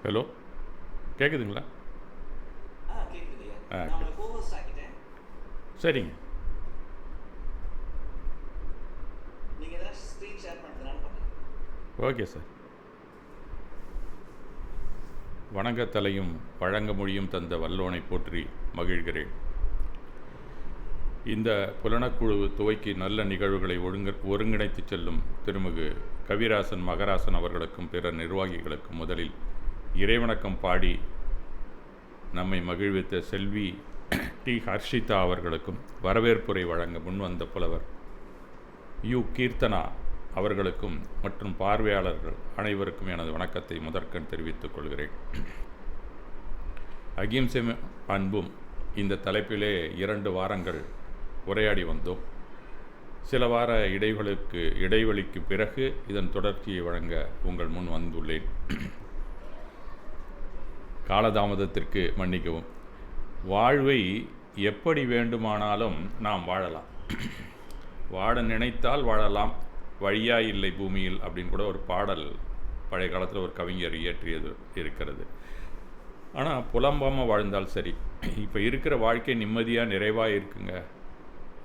Hello, கேட்குதுங்களா? கேக்குதுங்கய்யா. ஆ, நான் உங்களை கோஹோஸ்ட் ஆக்கிட்டேன். சரிங்க. நீங்க ஏதாவது ஸ்க்ரீன் ஷேர் பண்ணுறதுனால பண்ணுங்க. Okay sir. வணங்கத்தலையும் வழங்க மொழியும் தந்த வல்லோனை போற்றி மகிழ்கிறேன். இந்த புலனக்குழு துவைக்கு நல்ல நிகழ்வுகளை ஒருங்கிணைத்து செல்லும் திருமிகு கவிராசன் மகராசன் அவர்களுக்கும் பிற நிர்வாகிகளுக்கும் முதலில் இறைவணக்கம் பாடி நம்மை மகிழ்வித்த செல்வி டி ஹர்ஷிதா அவர்களுக்கும் வரவேற்புரை வழங்க முன்வந்த புலவர் யு கீர்த்தனா அவர்களுக்கும் மற்றும் பார்வையாளர்கள் அனைவருக்கும் எனது வணக்கத்தை முதற்கண் தெரிவித்துக் கொள்கிறேன். அகிம்சை அன்பும் இந்த தலைப்பிலே 2 வாரங்கள் உரையாடி வந்தோம். சில வார இடைவெளிக்கு பிறகு இதன் தொடர்ச்சியை வழங்க உங்கள் முன் வந்துள்ளேன். காலதாமதத்திற்கு மன்னிக்கவும். வாழ்வை எப்படி வேண்டுமானாலும் நாம் வாழலாம். வாழ நினைத்தால் வாழலாம், வழியா இல்லை பூமியில் அப்படின்னு கூட ஒரு பாடல் பழைய காலத்தில் ஒரு கவிஞர் இயற்றியது இருக்கிறது. ஆனால் புலம்பாமல் வாழ்ந்தால் சரி. இப்போ இருக்கிற வாழ்க்கை நிம்மதியாக நிறைவாக இருக்குங்க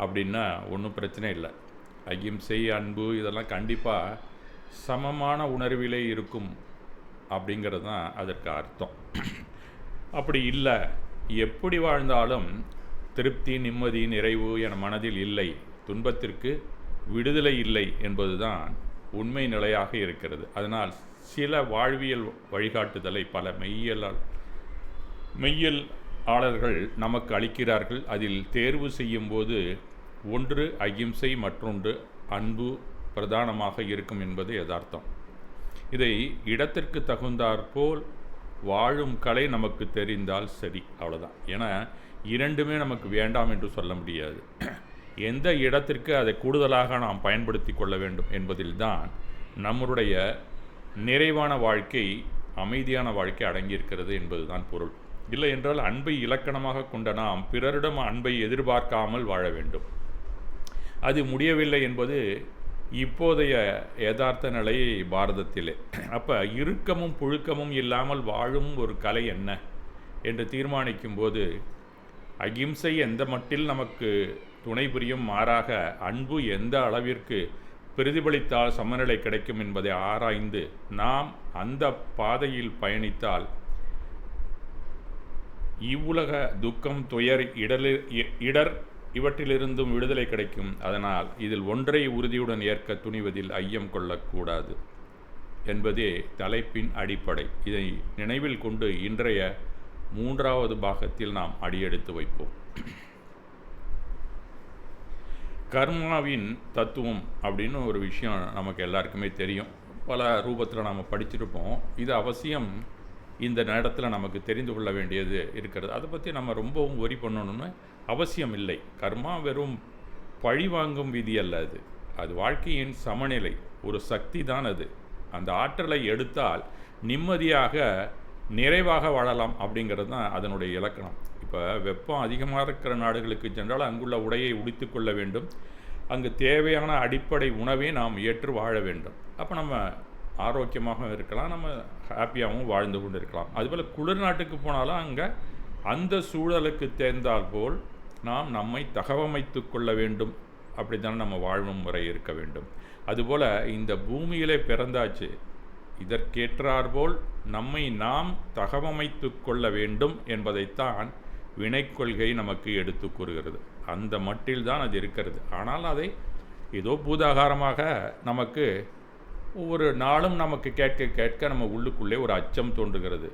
அப்படின்னா ஒன்றும் பிரச்சனை இல்லை. அகிம்சை அன்பு இதெல்லாம் கண்டிப்பாக சமமான உணர்விலே இருக்கும் அப்படிங்கிறது தான் அதற்கு அர்த்தம். அப்படி இல்லை, எப்படி வாழ்ந்தாலும் திருப்தி நிம்மதி நிறைவு என மனதில் இல்லை, துன்பத்திற்கு விடுதலை இல்லை என்பதுதான் உண்மை நிலையாக இருக்கிறது. அதனால் சில வாழ்வியல் வழிகாட்டுதலை பல மெய்யியலாளர்கள் நமக்கு அளிக்கிறார்கள். அதில் தேர்வு செய்யும்போது ஒன்று அகிம்சை, மற்றொன்று அன்பு பிரதானமாக இருக்கும் என்பது யதார்த்தம். இதை இடத்திற்கு தகுந்தாற்போல் வாழும் கலை நமக்கு தெரிந்தால் சரி, அவ்வளோதான். ஏன்னா இரண்டுமே நமக்கு வேண்டாம் என்று சொல்ல முடியாது. எந்த இடத்திற்கு அதை கூடுதலாக நாம் பயன்படுத்தி கொள்ள வேண்டும் என்பதில்தான் நம்முடைய நிறைவான வாழ்க்கை, அமைதியான வாழ்க்கை அடங்கியிருக்கிறது என்பதுதான் பொருள். இல்லை என்றால் அன்பை இலக்கணமாக கொண்ட நாம் பிறரிடம் அன்பை எதிர்பார்க்காமல் வாழ வேண்டும். அது முடியவில்லை என்பது இப்போதைய யதார்த்த நிலை பாரதத்திலே. அப்போ இறுக்கமும் புழுக்கமும் இல்லாமல் வாழும் ஒரு கலை என்ன என்று தீர்மானிக்கும் போது அகிம்சை எந்த மட்டில் நமக்கு துணை புரியும், மாறாக அன்பு எந்த அளவிற்கு பிரதிபலித்தால் சமநிலை கிடைக்கும் என்பதை ஆராய்ந்து நாம் அந்த பாதையில் பயணித்தால் இவ்வுலக துக்கம், துயர், இடர் இவற்றிலிருந்தும் விடுதலை கிடைக்கும். அதனால் இதில் ஒன்றை உறுதியுடன் ஏற்க துணிவதில் ஐயம் கொள்ளக்கூடாது என்பதே தலைப்பின் அடிப்படை. இதை நினைவில் கொண்டு இன்றைய 3வது பாகத்தில் நாம் அடியெடுத்து வைப்போம். கர்மாவின் தத்துவம் அப்படின்னு ஒரு விஷயம் நமக்கு எல்லாருக்குமே தெரியும். பல ரூபத்தில் நாம் படிச்சிருப்போம். இது அவசியம் இந்த நேரத்தில் நமக்கு தெரிந்து கொள்ள வேண்டியது இருக்கிறது. அதை பற்றி நம்ம ரொம்பவும் ஒரி பண்ணணும்னு அவசியம் இல்லை. கர்மா வெறும் பழி வாங்கும் விதி அல்ல. அது வாழ்க்கையின் சமநிலை, ஒரு சக்தி தான் அது. அந்த ஆற்றலை எடுத்தால் நிம்மதியாக நிறைவாக வாழலாம் அப்படிங்கிறது தான் அதனுடைய இலக்கணம். இப்போ வெப்பம் அதிகமாக இருக்கிற நாடுகளுக்கு சென்றால் அங்குள்ள உடையை உடுத்தி கொள்ள வேண்டும். அங்கு தேவையான அடிப்படை உணவை நாம் ஏற்று வாழ வேண்டும். அப்போ நம்ம ஆரோக்கியமாக இருக்கலாம், நம்ம ஹாப்பியாகவும் வாழ்ந்து கொண்டு இருக்கலாம். அதுபோல் குளிர் நாட்டுக்கு போனாலும் அங்கே அந்த சூழலுக்கு தேர்ந்தால் போல் நாம் நம்மை தகவமைத்து கொள்ள வேண்டும். அப்படி தானே நம்ம வாழும் முறை இருக்க வேண்டும். அதுபோல் இந்த பூமியிலே பிறந்தாச்சு, இதற்கேற்றாற்போல் நம்மை நாம் தகவமைத்து கொள்ள வேண்டும் என்பதைத்தான் வினைக்கொள்கை நமக்கு எடுத்து கூறுகிறது. அந்த மட்டில்தான் அது இருக்கிறது. ஆனால் அதை ஏதோ பூதாகாரமாக நமக்கு ஒவ்வொரு நாளும் நமக்கு கேட்க கேட்க நம்ம உள்ளுக்குள்ளே ஒரு அச்சம் தோன்றுகிறது.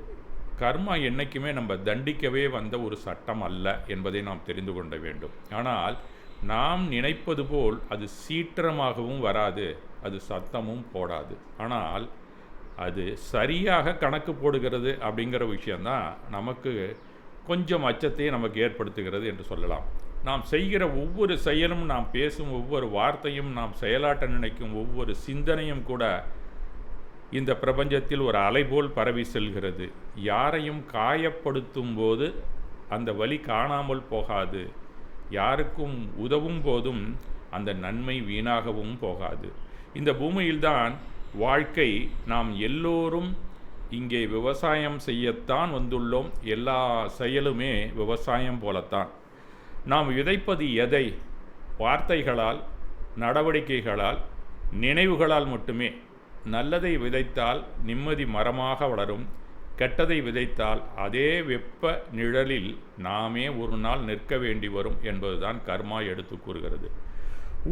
கர்மா என்றைக்குமே நம்ம தண்டிக்கவே வந்த ஒரு சட்டம் அல்ல என்பதை நாம் தெரிந்து கொள்ள வேண்டும். ஆனால் நாம் நினைப்பது போல் அது சீற்றமாகவும் வராது, அது சத்தமும் போடாது. ஆனால் அது சரியாக கணக்கு போடுகிறது அப்படிங்கிற விஷயந்தான் நமக்கு கொஞ்சம் அச்சத்தை நமக்கு ஏற்படுத்துகிறது என்று சொல்லலாம். நாம் செய்கிற ஒவ்வொரு செயலும், நாம் பேசும் ஒவ்வொரு வார்த்தையும், நாம் செயலாட்ட நினைக்கும் ஒவ்வொரு சிந்தனையும் கூட இந்த பிரபஞ்சத்தில் ஒரு அலைபோல் பரவி செல்கிறது. யாரையும் காயப்படுத்தும் போது அந்த வலி காணாமல் போகாது. யாருக்கும் உதவும் போதும் அந்த நன்மை வீணாகவும் போகாது. இந்த பூமியில்தான் வாழ்க்கை நாம் எல்லோரும் இங்கே விவசாயம் செய்யத்தான் வந்துள்ளோம். எல்லா செயலுமே விவசாயம் போலத்தான். நாம் விதைப்பது எதை? வார்த்தைகளால், நடவடிக்கைகளால், நினைவுகளால் மட்டுமே. நல்லதை விதைத்தால் நிம்மதி மரமாக வளரும். கெட்டதை விதைத்தால் அதே வெப்ப நிழலில் நாமே ஒரு நாள் நிற்க வேண்டி வரும் என்பதுதான் கர்மா எடுத்து கூறுகிறது.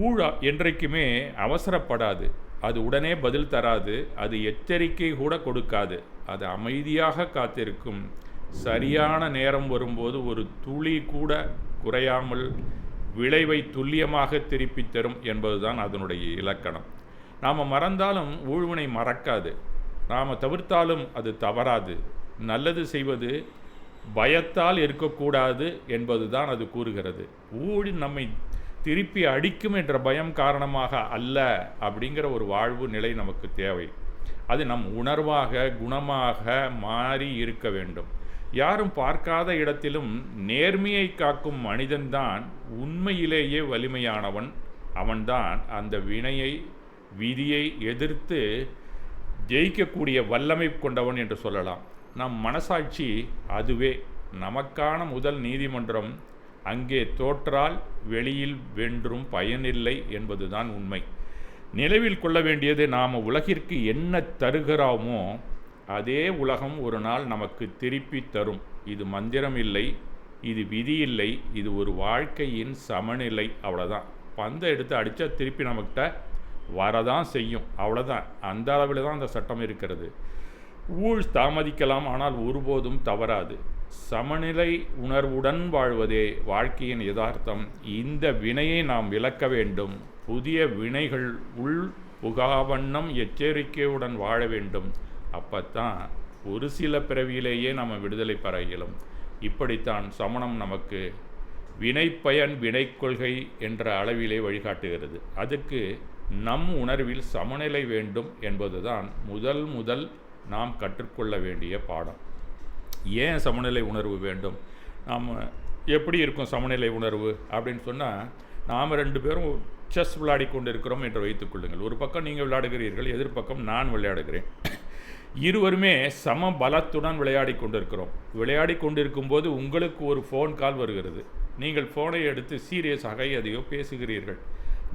ஊழா என்றைக்குமே அவசரப்படாது. அது உடனே பதில் தராது. அது எச்சரிக்கை கூட கொடுக்காது. அது அமைதியாக காத்திருக்கும். சரியான நேரம் வரும்போது ஒரு துளி கூட குறையாமல் விளைவை துல்லியமாக திருப்பி தரும் என்பதுதான் அதனுடைய இலக்கணம். நாம் மறந்தாலும் ஊழ்வினை மறக்காது. நாம் தவிர்த்தாலும் அது தவறாது. நல்லது செய்வது பயத்தால் இருக்கக்கூடாது என்பதுதான் அது கூறுகிறது. ஊழ் நம்மை திருப்பி அடிக்கும் என்ற பயம் காரணமாக அல்ல அப்படிங்கிற ஒரு வாழ்வு நிலை நமக்கு தேவை. அது நம் உணர்வாக, குணமாக மாறி இருக்க வேண்டும். யாரும் பார்க்காத இடத்திலும் நேர்மையை காக்கும் மனிதன்தான் உண்மையிலேயே வலிமையானவன். அவன்தான் அந்த வினையை, விதியை எதிர்த்து ஜெயிக்கக்கூடிய வல்லமை கொண்டவன் என்று சொல்லலாம். நம் மனசாட்சி அதுவே நமக்கான முதல் நீதிமன்றம். அங்கே தோற்றால் வெளியில் வென்றும் பயனில்லை என்பதுதான் உண்மை. நினைவில் கொள்ள வேண்டியது, நாம் உலகிற்கு என்ன தருகிறோமோ அதே உலகம் ஒரு நாள் நமக்கு திருப்பி தரும். இது மந்திரம் இல்லை, இது விதி இல்லை, இது ஒரு வாழ்க்கையின் சமநிலை. அவ்வளோதான். பந்தை எடுத்து அடித்தா திருப்பி நம்மக்கிட்ட வரதான் செய்யும். அவ்வளோதான். அந்த அளவில் தான் அந்த சட்டம் இருக்கிறது. ஊழ் தாமதிக்கலாம், ஆனால் ஒருபோதும் தவறாது. சமநிலை உணர்வுடன் வாழ்வதே வாழ்க்கையின் யதார்த்தம். இந்த வினையை நாம் விலக்க வேண்டும். புதிய வினைகள் உள் புகாவண்ணம் எச்சரிக்கையுடன் வாழ வேண்டும். அப்பத்தான் ஒரு சில பிறவியிலேயே நம்ம விடுதலை பெற இயலும். இப்படித்தான் சமணம் நமக்கு வினைப்பயன் வினைக்கொள்கை என்ற அளவிலே வழிகாட்டுகிறது. அதுக்கு நம் உணர்வில் சமநிலை வேண்டும் என்பதுதான் முதல் நாம் கற்றுக்கொள்ள வேண்டிய பாடம். ஏன் சமநிலை உணர்வு வேண்டும்? நாம் எப்படி இருக்கும் சமநிலை உணர்வு அப்படின்னு சொன்னால், நாம் 2 பேரும் செஸ் விளையாடி கொண்டு இருக்கிறோம் என்று வைத்துக்கொள்ளுங்கள். ஒரு பக்கம் நீங்கள் விளையாடுகிறீர்கள், எதிர்பக்கம் நான் விளையாடுகிறேன். இருவருமே சம பலத்துடன் விளையாடி கொண்டிருக்கிறோம். விளையாடி கொண்டிருக்கும் போது உங்களுக்கு ஒரு ஃபோன் கால் வருகிறது. நீங்கள் ஃபோனை எடுத்து சீரியஸாக எதையோ பேசுகிறீர்கள்.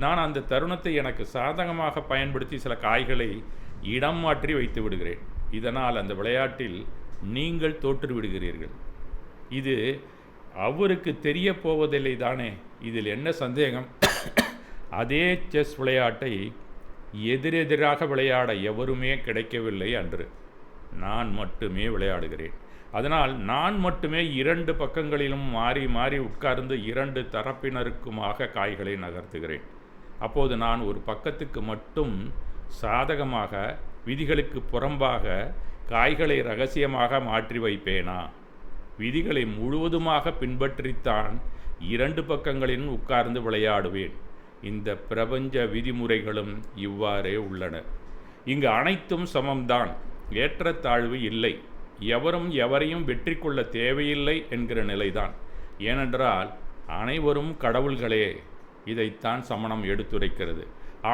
நான் அந்த தருணத்தை எனக்கு சாதகமாக பயன்படுத்தி சில காய்களை இடம் மாற்றி வைத்து விடுகிறேன். இதனால் அந்த விளையாட்டில் நீங்கள் தோற்று விடுகிறீர்கள். இது அவருக்கு தெரிய போவதில்லை தானே. இதில் என்ன சந்தேகம்? அதே செஸ் விளையாட்டை எதிரெதிராக விளையாட எவருமே கிடைக்கவில்லை அன்று. நான் மட்டுமே விளையாடுகிறேன். அதனால் நான் மட்டுமே 2 பக்கங்களிலும் மாறி மாறி உட்கார்ந்து 2 தரப்பினருக்குமாக காய்களை நகர்த்துகிறேன். அப்போது நான் ஒரு பக்கத்துக்கு மட்டும் சாதகமாக, விதிகளுக்கு புறம்பாக காய்களை ரகசியமாக மாற்றி வைப்பேனா? விதிகளை முழுவதுமாக பின்பற்றித்தான் 2 பக்கங்களிலும் உட்கார்ந்து விளையாடுவேன். இந்த பிரபஞ்ச விதிமுறைகளும் இவ்வாறே உள்ளன. இங்கு அனைத்தும் சமம்தான். ஏற்றத்தாழ்வு இல்லை. எவரும் எவரையும் வெற்றி கொள்ள தேவையில்லை என்கிற நிலைதான். ஏனென்றால் அனைவரும் கடவுள்களே. இதைத்தான் சமணம் எடுத்துரைக்கிறது.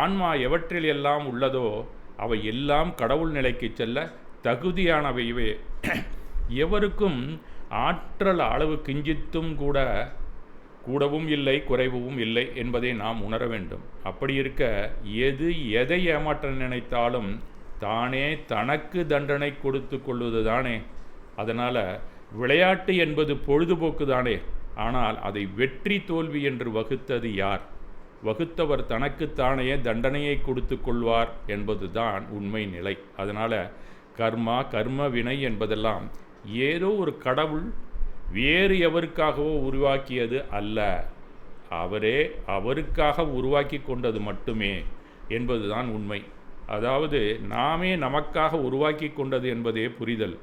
ஆன்மா எவற்றில் எல்லாம் உள்ளதோ அவை எல்லாம் கடவுள் நிலைக்கு செல்ல தகுதியானவையே. எவருக்கும் ஆற்றல் அளவு கிஞ்சித்தும் கூடவும் இல்லை, குறைவும் இல்லை என்பதை நாம் உணர வேண்டும். அப்படி இருக்க எதை ஏமாற்ற நினைத்தாலும் தானே தனக்கு தண்டனை கொடுத்து கொள்வது தானே. அதனால் விளையாட்டு என்பது பொழுதுபோக்கு தானே. ஆனால் அதை வெற்றி தோல்வி என்று வகுத்தது யார்? வகுத்தவர் தனக்குத்தானே தண்டனையை கொடுத்து கொள்வார் என்பது தான் உண்மை நிலை. அதனால் கர்ம வினை என்பதெல்லாம் ஏதோ ஒரு கடவுள் வேறு எவருக்காகவோ உருவாக்கியது அல்ல. அவரே அவருக்காக உருவாக்கி கொண்டது மட்டுமே என்பதுதான் உண்மை. அதாவது நாமே நமக்காக உருவாக்கி கொண்டது என்பதே புரிதல்.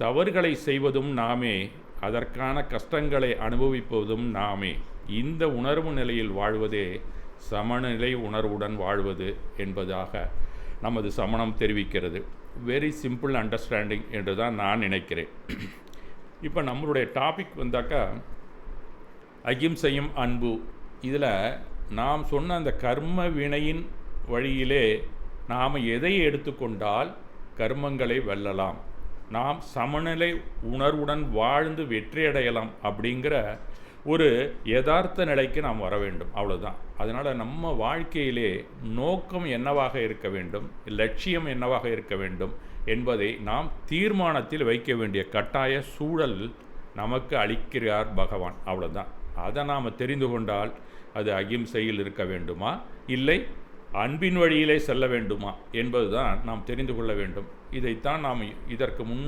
தவறுகளை செய்வதும் நாமே, அதற்கான கஷ்டங்களை அனுபவிப்பதும் நாமே. இந்த உணர்வு நிலையில் வாழ்வதே சமநிலை உணர்வுடன் வாழ்வது என்பதாக நமது சமணம் தெரிவிக்கிறது. வெரி சிம்பிள் அண்டர்ஸ்டாண்டிங் என்று தான் நான் நினைக்கிறேன். இப்போ நம்மளுடைய டாபிக் வந்தாக்கா அகிம்சையும் அன்பு. இதில் நாம் சொன்ன அந்த கர்ம வினையின் வழியிலே நாம் எதை எடுத்துக்கொண்டால் கர்மங்களை வெல்லலாம், நாம் சமநிலை உணர்வுடன் வாழ்ந்து வெற்றியடையலாம் அப்படிங்கிற ஒரு யதார்த்த நிலைக்கு நாம் வர வேண்டும். அவ்வளோதான். அதனால் நம்ம வாழ்க்கையிலே நோக்கம் என்னவாக இருக்க வேண்டும், லட்சியம் என்னவாக இருக்க வேண்டும் என்பதை நாம் தீர்மானத்தில் வைக்க வேண்டிய கட்டாய சூழல் நமக்கு அளிக்கிறார் பகவான். அவ்வளோதான். அதை நாம் தெரிந்து கொண்டால் அது அகிம்சையில் இருக்க வேண்டுமா, இல்லை அன்பின் வழியிலே செல்ல வேண்டுமா என்பது தான் நாம் தெரிந்து கொள்ள வேண்டும். இதைத்தான் நாம் இதற்கு முன்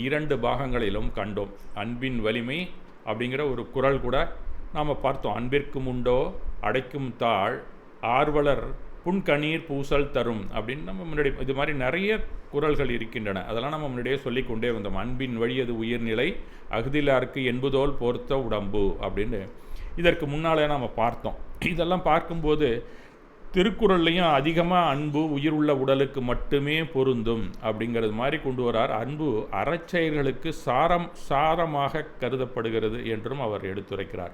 2 பாகங்களிலும் கண்டோம். அன்பின் வலிமை அப்படிங்கிற ஒரு குறள் கூட நாம் பார்த்தோம். அன்பிற்கும் உண்டோ அடைக்கும் தாழ் ஆர்வலர் புன்கணீர் பூசல் தரும் அப்படின்னு நம்ம முன்னாடி இது மாதிரி நிறைய குறள்கள் இருக்கின்றன. அதெல்லாம் நம்ம முன்னாடியே சொல்லி கொண்டே வந்தோம். அன்பின் வழியது உயிர்நிலை அகுதிலாருக்கு என்பதோல் பொறுத்த உடம்பு அப்படின்னு இதற்கு முன்னாலே நாம் பார்த்தோம். இதெல்லாம் பார்க்கும்போது திருக்குறள்லையும் அதிகமாக அன்பு உயிர் உள்ள உடலுக்கு மட்டுமே பொருந்தும் அப்படிங்கிறது மாதிரி கொண்டு வரார். அன்பு அறச்செயல்களுக்கு சாரமாக கருதப்படுகிறது என்றும் அவர் எடுத்துரைக்கிறார்.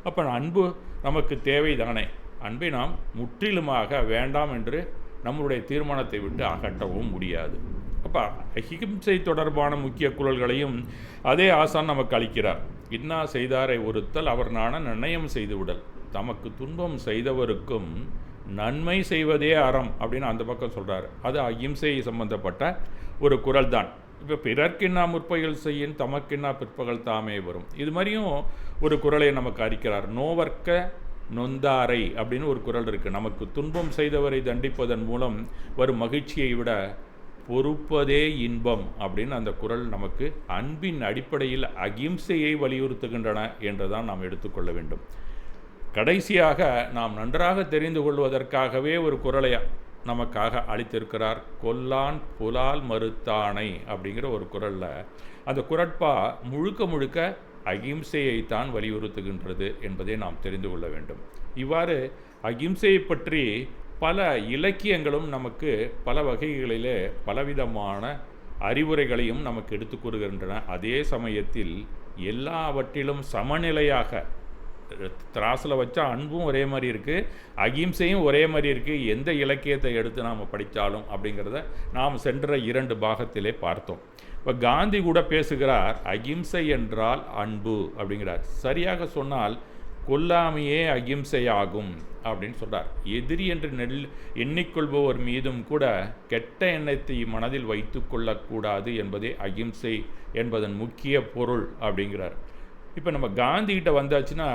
அப்போ அன்பு நமக்கு தேவைதானே. அன்பை நாம் முற்றிலுமாக வேண்டாம் என்று நம்முடைய தீர்மானத்தை விட்டு அகற்றவும் முடியாது. அப்போ அகிம்சை தொடர்பான முக்கிய குறள்களையும் அதே ஆசான் நமக்கு அளிக்கிறார். இன்னா செய்தாரை ஒருத்தல் அவர் நாண நிர்ணயம் செய்துவிடல், தமக்கு துன்பம் செய்தவருக்கும் நன்மை செய்வதே அறம் அப்படின்னு அந்த பக்கம் சொல்கிறார். அது அகிம்சை சம்பந்தப்பட்ட ஒரு குறள் தான். இப்போ பிறர்க்கின்னா முற்பகல் செய்யின் தமக்கின்னா பிற்பகல் தாமே வரும். இது மாதிரியும் ஒரு குறளை நமக்கு அறிக்கிறார். நோவர்க்க நொந்தாரை அப்படின்னு ஒரு குறள் இருக்குது. நமக்கு துன்பம் செய்தவரை தண்டிப்பதன் மூலம் வரும் மகிழ்ச்சியை விட பொறுப்பதே இன்பம் அப்படின்னு அந்த குறள் நமக்கு அன்பின் அடிப்படையில் அகிம்சையை வலியுறுத்துகின்றன என்றுதான் நாம் எடுத்துக்கொள்ள வேண்டும். கடைசியாக நாம் நன்றாக தெரிந்து கொள்வதற்காகவே ஒரு குறளை நமக்காக அளித்திருக்கிறார். கொல்லான் புலால் மறுத்தானை அப்படிங்கிற ஒரு குறளில் அந்த குறட்பா முழுக்க அகிம்சையைத்தான் வலியுறுத்துகின்றது என்பதை நாம் தெரிந்து கொள்ள வேண்டும். இவ்வாறு அகிம்சையை பற்றி பல இலக்கியங்களும் நமக்கு பல வகைகளிலே பலவிதமான அறிவுரைகளையும் நமக்கு எடுத்து கூறுகின்றன. அதே சமயத்தில் எல்லாவற்றிலும் சமநிலையாக திராசில் வச்சா அன்பும் ஒரே மாதிரி இருக்குது, அகிம்சையும் ஒரே மாதிரி இருக்குது. எந்த இலக்கியத்தை எடுத்து நாம் படித்தாலும் அப்படிங்கிறத நாம் சென்ற 2 பாகத்திலே பார்த்தோம். இப்போ காந்தி கூட பேசுகிறார், அகிம்சை என்றால் அன்பு அப்படிங்கிறார். சரியாக சொன்னால் கொல்லாமையே அகிம்சையாகும் அப்படின்னு சொல்கிறார். எதிரி என்று எண்ணிக்கொள்பவர் மீதும் கூட கெட்ட எண்ணத்தை மனதில் வைத்து கொள்ளக்கூடாது என்பதே அகிம்சை என்பதன் முக்கிய பொருள் அப்படிங்கிறார். இப்போ நம்ம காந்திகிட்ட வந்தாச்சுன்னா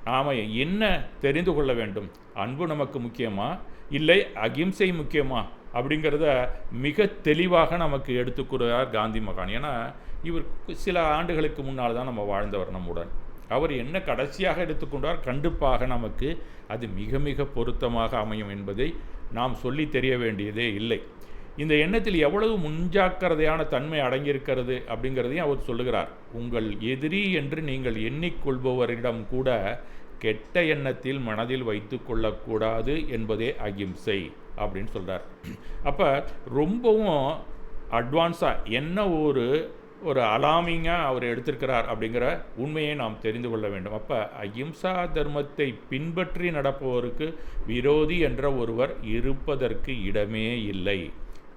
நாம் என்ன தெரிந்து கொள்ள வேண்டும்? அன்பு நமக்கு முக்கியமா இல்லை அகிம்சை முக்கியமா அப்படிங்கிறத மிக தெளிவாக நமக்கு எடுத்துக்கூறார் காந்தி மகான். ஏன்னா இவர் சில ஆண்டுகளுக்கு முன்னால் தான் நம்ம வாழ்ந்தவர் நம்முடன். அவர் என்ன கடைசியாக எடுத்துக்கொண்டார் கண்டிப்பாக நமக்கு அது மிக பொருத்தமாக அமையும் என்பதை நாம் சொல்லி தெரிய வேண்டியதே இல்லை. இந்த எண்ணத்தில் எவ்வளவு முன்ஜாக்கிரதையான தன்மை அடங்கியிருக்கிறது அப்படிங்கிறதையும் அவர் சொல்லுகிறார். உங்கள் எதிரி என்று நீங்கள் எண்ணிக்கொள்பவரிடம் கூட கெட்ட எண்ணத்தில் மனதில் வைத்து கொள்ளக்கூடாது என்பதே அகிம்சை அப்படின்னு சொல்கிறார். அப்போ ரொம்பவும் அட்வான்ஸாக என்ன ஒரு அலாமிங்காக அவர் எடுத்திருக்கிறார் அப்படிங்கிற உண்மையை நாம் தெரிந்து கொள்ள வேண்டும். அப்போ அகிம்சா தர்மத்தை பின்பற்றி நடப்பவருக்கு விரோதி என்ற ஒருவர் இருப்பதற்கு இடமே இல்லை.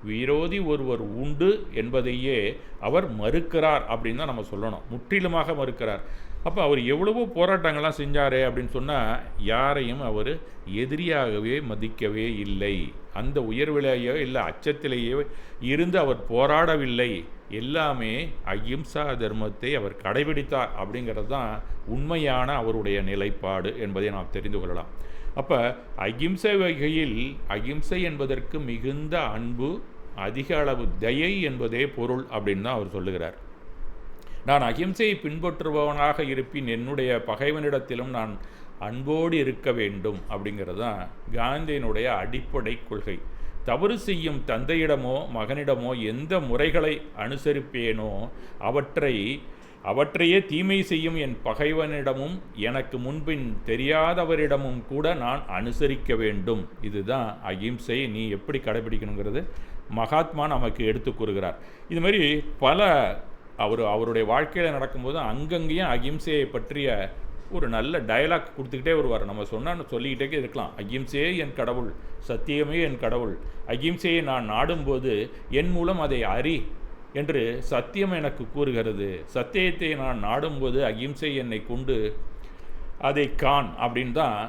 விரோதி ஒருவர் உண்டு என்பதையே அவர் மறுக்கிறார் அப்படின்னு தான் நம்ம சொல்லணும். முற்றிலுமாக மறுக்கிறார். அப்போ அவர் எவ்வளவோ போராட்டங்கள்லாம் செஞ்சார் அப்படின்னு சொன்னால் யாரையும் அவர் எதிரியாகவே மதிக்கவே இல்லை. அந்த உயர்விலேயோ இல்லை அச்சத்திலேயோ இருந்து அவர் போராடவில்லை. எல்லாமே அகிம்சா தர்மத்தை அவர் கடைபிடித்தார் அப்படிங்கிறது தான் உண்மையான அவருடைய நிலைப்பாடு என்பதை நாம் தெரிந்து கொள்ளலாம். அப்போ அகிம்சை வகையில் அகிம்சை என்பதற்கு மிகுந்த அன்பு, அதிக அளவு தயை என்பதே பொருள் அப்படின்னு தான் அவர் சொல்லுகிறார். நான் அகிம்சையை பின்பற்றுபவனாக இருப்பின் என்னுடைய பகைவனிடத்திலும் நான் அன்போடு இருக்க வேண்டும் அப்படிங்கிறது தான் காந்தியினுடைய அடிப்படை கொள்கை. தவறு செய்யும் தந்தையிடமோ மகனிடமோ எந்த முறைகளை அனுசரிப்பேனோ அவற்றையே தீமை செய்யும் என் பகைவனிடமும் எனக்கு முன்பின் தெரியாதவரிடமும் கூட நான் அனுசரிக்க வேண்டும். இதுதான் அகிம்சை. நீ எப்படி கடைபிடிக்கணுங்கிறது மகாத்மா நமக்கு எடுத்து கூறுகிறார். இது மாதிரி பல அவருடைய வாழ்க்கையில் நடக்கும்போது அங்கங்கேயும் அகிம்சையை பற்றிய ஒரு நல்ல டயலாக் கொடுத்துக்கிட்டே வருவார். நம்ம சொன்னான்னு சொல்லிக்கிட்டே இருக்கலாம். அகிம்சையே என் கடவுள், சத்தியமே என் கடவுள், அகிம்சையை நான் நாடும்போது என் மூலம் அதை அறி என்று சத்தியம் எனக்கு கூறுகிறது, சத்தியத்தை நான் நாடும்போது அகிம்சை என்னை கொண்டு அதை காண் அப்படின்னு தான்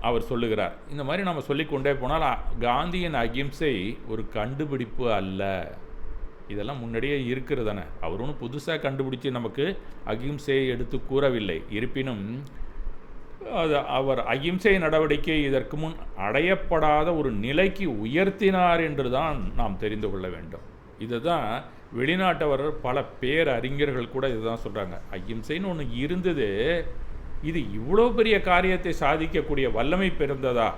அவர் சொல்லுகிறார். இந்த மாதிரி நம்ம சொல்லிக்கொண்டே போனால் காந்தியின் அகிம்சை ஒரு கண்டுபிடிப்பு அல்ல, இதெல்லாம் முன்னாடியே இருக்கிறது தானே. அவர் ஒன்றும் புதுசாக கண்டுபிடிச்சி நமக்கு அகிம்சையை எடுத்து கூறவில்லை. இருப்பினும் அது அவர் அகிம்சை நடவடிக்கை இதற்கு முன் அடையப்படாத ஒரு நிலைக்கு உயர்த்தினார் என்று தான் நாம் தெரிந்து கொள்ள வேண்டும். இதுதான் வெளிநாட்டவர் பல பேரறிஞர்கள் கூட இதுதான் சொல்கிறாங்க. அகிம்சைன்னு ஒன்று இருந்தது, இது இவ்வளோ பெரிய காரியத்தை சாதிக்கக்கூடிய வல்லமை பிறந்ததா,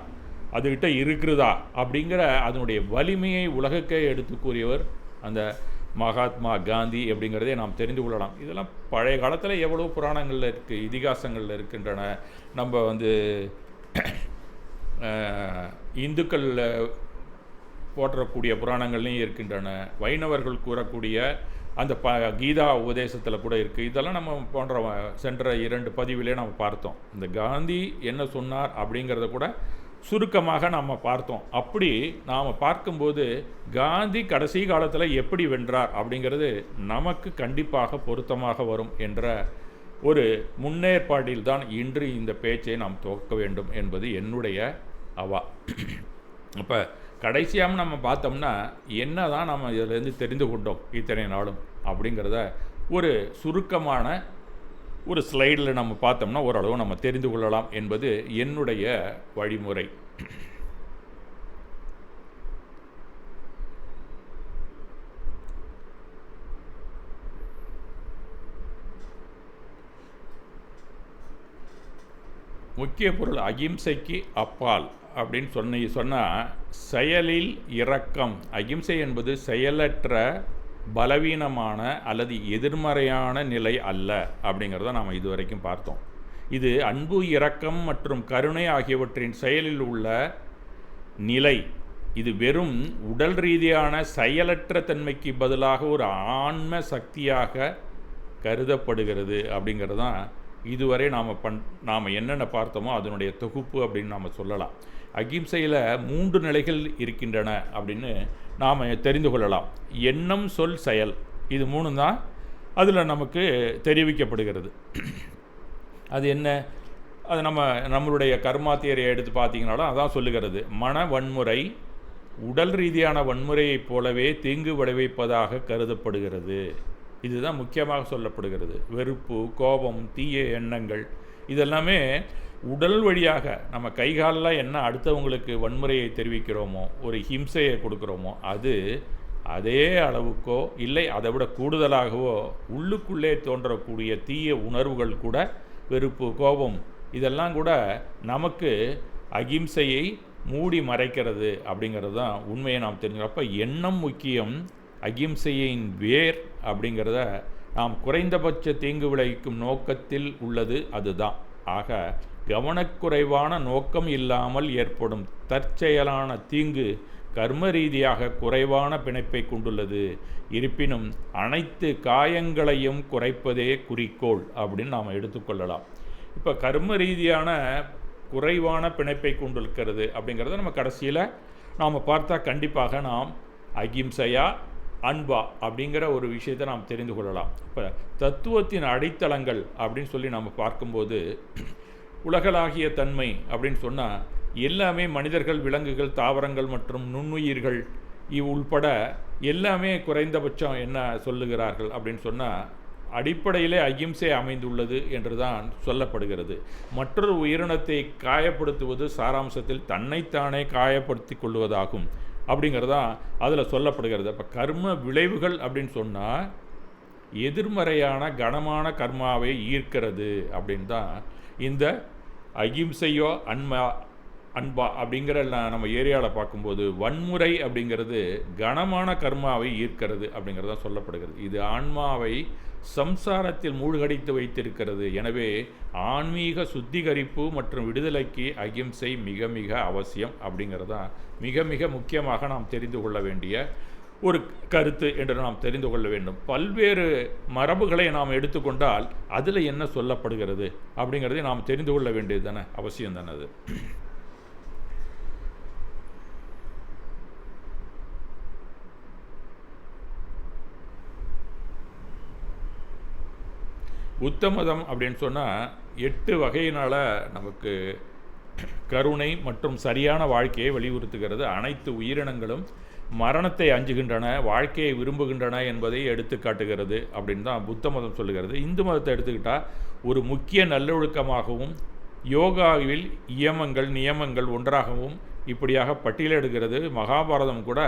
அதுகிட்ட இருக்கிறதா அப்படிங்கிற அதனுடைய வலிமையை உலகுக்கே எடுத்து கூறியவர் அந்த மகாத்மா காந்தி அப்படிங்கிறதே நாம் தெரிந்து கொள்ளலாம். இதெல்லாம் பழைய காலத்தில் எவ்வளோ புராணங்களில் இருக்குது, இதிகாசங்களில் இருக்கின்றன. நம்ம இந்துக்கள் போற்றக்கூடிய புராணங்கள்லையும் இருக்கின்றன, வைணவர்கள் கூறக்கூடிய அந்த கீதா உபதேசத்தில் கூட இருக்குது. இதெல்லாம் நம்ம போன்ற சென்ற 2 பதிவிலே நம்ம பார்த்தோம். இந்த காந்தி என்ன சொன்னார் அப்படிங்கிறத கூட சுருக்கமாக நாம் பார்த்தோம். அப்படி நாம் பார்க்கும்போது காந்தி கடைசி காலத்தில் எப்படி வென்றார் அப்படிங்கிறது நமக்கு கண்டிப்பாக பொருத்தமாக வரும் என்ற ஒரு முன்னேற்பாட்டில் தான் இன்று இந்த பேச்சை நாம் துவக்க வேண்டும் என்பது என்னுடைய அவா. அப்போ கடைசியாக நம்ம பார்த்தோம்னா என்ன தான் நம்ம இதிலேருந்து தெரிந்து கொண்டோம் இத்தனை நாளும் அப்படிங்கிறத ஒரு சுருக்கமான ஒரு ஸ்லைடில் நம்ம பார்த்தோம்னா ஓரளவு நம்ம தெரிந்து கொள்ளலாம் என்பது என்னுடைய வழிமுறை. முக்கிய பொருள் அகிம்சைக்கு அப்பால் அப்படின்னு சொன்னால் செயலில் இரக்கம். அகிம்சை என்பது செயலற்ற பலவீனமான அல்லது எதிர்மறையான நிலை அல்ல அப்படிங்கிறத நாம் இதுவரைக்கும் பார்த்தோம். இது அன்பு, இரக்கம் மற்றும் கருணை ஆகியவற்றின் செயலில் உள்ள நிலை. இது வெறும் உடல் ரீதியான செயலற்ற தன்மைக்கு பதிலாக ஒரு ஆன்ம சக்தியாக கருதப்படுகிறது அப்படிங்கிறது தான் இதுவரை நாம் என்னென்ன பார்த்தோமோ அதனுடைய தொகுப்பு அப்படின்னு நாம் சொல்லலாம். அகிம்சையில் 3 நிலைகள் இருக்கின்றன அப்படின்னு நாம் தெரிந்து கொள்ளலாம். எண்ணம், சொல், செயல், இது 3 தான் அதில் நமக்கு தெரிவிக்கப்படுகிறது. அது என்ன? அது நம்மளுடைய கர்மா தியரியை எடுத்து பார்த்தீங்கனாலும் அதான் சொல்லுகிறது. மன வன்முறை உடல் ரீதியான வன்முறையைப் போலவே தீங்கு விளைவிப்பதாக கருதப்படுகிறது. இதுதான் முக்கியமாக சொல்லப்படுகிறது. வெறுப்பு, கோபம், தீய எண்ணங்கள் இதெல்லாமே உடல் வழியாக நம்ம கைகாலெலாம் என்ன அடுத்தவங்களுக்கு வன்முறையை தெரிவிக்கிறோமோ, ஒரு ஹிம்சையை கொடுக்குறோமோ, அது அதே அளவுக்கோ இல்லை அதை விட கூடுதலாகவோ உள்ளுக்குள்ளே தோன்றக்கூடிய தீய உணர்வுகள் கூட, வெறுப்பு, கோபம் இதெல்லாம் கூட நமக்கு அகிம்சையை மூடி மறைக்கிறது அப்படிங்கிறது தான் உண்மையை நாம் தெரிஞ்சுக்கிறோம். அப்போ எண்ணம் முக்கியம். அகிம்சையின் வேர் அப்படிங்கிறத நாம் குறைந்தபட்ச தீங்கு விளைவிக்கும் நோக்கத்தில் உள்ளது அதுதான். ஆக கவனக்குறைவான நோக்கம் இல்லாமல் ஏற்படும் தற்செயலான தீங்கு கர்ம ரீதியாக குறைவான பிணைப்பை கொண்டுள்ளது. இருப்பினும் அனைத்து காயங்களையும் குறைப்பதே குறிக்கோள் அப்படின்னு நாம் எடுத்துக்கொள்ளலாம். இப்போ கர்ம ரீதியான குறைவான பிணைப்பை கொண்டிருக்கிறது அப்படிங்கிறத நம்ம கடைசியில் நாம் பார்த்தா கண்டிப்பாக நாம் அகிம்சையா அன்பா அப்படிங்கிற ஒரு விஷயத்தை நாம் தெரிந்து கொள்ளலாம். இப்போ தத்துவத்தின் அடித்தளங்கள் அப்படின்னு சொல்லி நம்ம பார்க்கும்போது உலகளாகிய தன்மை அப்படின்னு சொன்னால் எல்லாமே மனிதர்கள், விலங்குகள், தாவரங்கள் மற்றும் நுண்ணுயிர்கள் உள்பட எல்லாமே குறைந்தபட்சம் என்ன சொல்லுகிறார்கள் அப்படின்னு சொன்னால் அடிப்படையிலே அகிம்சை அமைந்துள்ளது என்று தான் சொல்லப்படுகிறது. மற்றொரு உயிரினத்தை காயப்படுத்துவது சாராம்சத்தில் தன்னைத்தானே காயப்படுத்தி கொள்வதாகும் அப்படிங்கிறதான் அதில் சொல்லப்படுகிறது. அப்போ கர்ம விளைவுகள் அப்படின்னு சொன்னால் எதிர்மறையான கனமான கர்மாவை ஈர்க்கிறது அப்படின்னு தான் இந்த அகிம்சையோ அன்பா அப்படிங்கிற நம்ம ஏரியாவில் பார்க்கும்போது வன்முறை அப்படிங்கிறது கனமான கர்மாவை ஈர்க்கிறது அப்படிங்கிறதா சொல்லப்படுகிறது. இது ஆன்மாவை சம்சாரத்தில் மூழ்கடித்து வைத்திருக்கிறது. எனவே ஆன்மீக சுத்திகரிப்பு மற்றும் விடுதலைக்கு அகிம்சை மிக மிக அவசியம் அப்படிங்கிறதா மிக மிக முக்கியமாக நாம் தெரிந்து கொள்ள வேண்டிய ஒரு கருத்து என்று நாம் தெரிந்து கொள்ள வேண்டும். பல்வேறு மரபுகளை நாம் எடுத்துக்கொண்டால் அதில் என்ன சொல்லப்படுகிறது அப்படிங்கிறதை நாம் தெரிந்து கொள்ள வேண்டியது தானே, அவசியம் தானே அது. புத்த மதம் அப்படின்னு சொன்னால் 8 வகையினால் நமக்கு கருணை மற்றும் சரியான வாழ்க்கையை வலியுறுத்துகிறது. அனைத்து உயிரினங்களும் மரணத்தை அஞ்சுகின்றன, வாழ்க்கையை விரும்புகின்றன என்பதை எடுத்து காட்டுகிறது அப்படின்னு தான் புத்த மதம் சொல்லுகிறது. இந்து மதத்தை எடுத்துக்கிட்டால் ஒரு முக்கிய நல்லொழுக்கமாகவும் யோகாவில் இயமங்கள் நியமங்கள் ஒன்றாகவும் இப்படியாக பட்டியலிடுகிறது. மகாபாரதம் கூட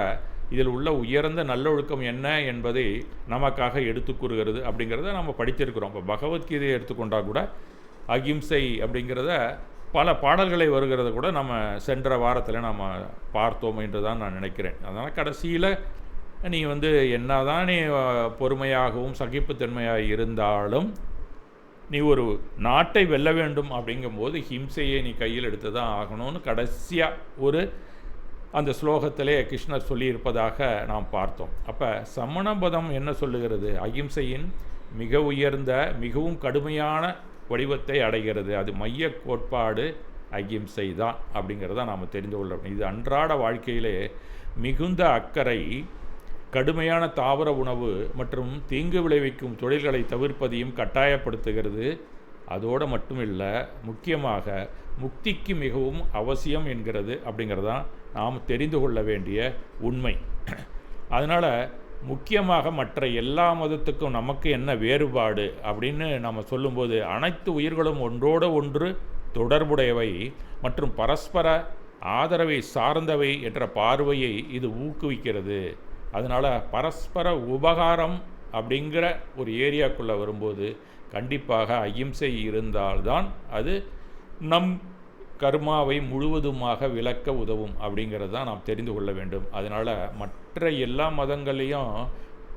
இதில் உள்ள உயர்ந்த நல்லொழுக்கம் என்ன என்பதை நமக்காக எடுத்து கூறுகிறது அப்படிங்கிறத நம்ம படித்திருக்கிறோம். இப்போ பகவத்கீதையை எடுத்துக்கொண்டால் கூட அகிம்சை அப்படிங்கிறத பல பாடல்களை வருகிறத கூட நம்ம சென்ற வாரத்தில் நம்ம பார்த்தோம் என்று தான் நான் நினைக்கிறேன். அதனால் கடைசியில் நீ என்ன தான் நீ பொறுமையாகவும் சகிப்புத்தன்மையாக இருந்தாலும் நீ ஒரு நாட்டை வெல்ல வேண்டும் அப்படிங்கும்போது ஹிம்சையை நீ கையில் எடுத்து தான் ஆகணும்னு கடைசியாக அந்த ஸ்லோகத்திலே கிருஷ்ணர் சொல்லியிருப்பதாக நாம் பார்த்தோம். அப்போ சமண மதம் என்ன சொல்லுகிறது? அகிம்சையின் மிக உயர்ந்த மிகவும் கடுமையான வடிவத்தை அடைகிறது. அது மைய கோட்பாடு அகிம்சை தான் அப்படிங்கிறத நாம் தெரிந்து கொள்ள வேண்டும். இது அன்றாட வாழ்க்கையிலே மிகுந்த அக்கறை, கடுமையான தாவர உணவு மற்றும் தீங்கு விளைவிக்கும் தொழில்களை தவிர்ப்பதையும் கட்டாயப்படுத்துகிறது. அதோடு மட்டுமில்லை, முக்கியமாக முக்திக்கு மிகவும் அவசியம் என்கிறது அப்படிங்கிறதான் நாம் தெரிந்து கொள்ள வேண்டிய உண்மை. அதனால் முக்கியமாக மற்ற எல்லா மதத்துக்கும் நமக்கு என்ன வேறுபாடு அப்படின்னு நம்ம சொல்லும்போது, அனைத்து உயிர்களும் ஒன்றோடு ஒன்று தொடர்புடையவை மற்றும் பரஸ்பர ஆதரவை சார்ந்தவை என்ற பார்வையை இது ஊக்குவிக்கிறது. அதனால் பரஸ்பர உபகாரம் அப்படிங்கிற ஒரு ஏரியாக்குள்ளே வரும்போது கண்டிப்பாக அகிம்சை இருந்தால்தான் அது நம் கர்மாவை முழுவதுமாக விளக்க உதவும் அப்படிங்கிறது தான் நாம் தெரிந்து கொள்ள வேண்டும். அதனால் மற்ற எல்லா மதங்களையும்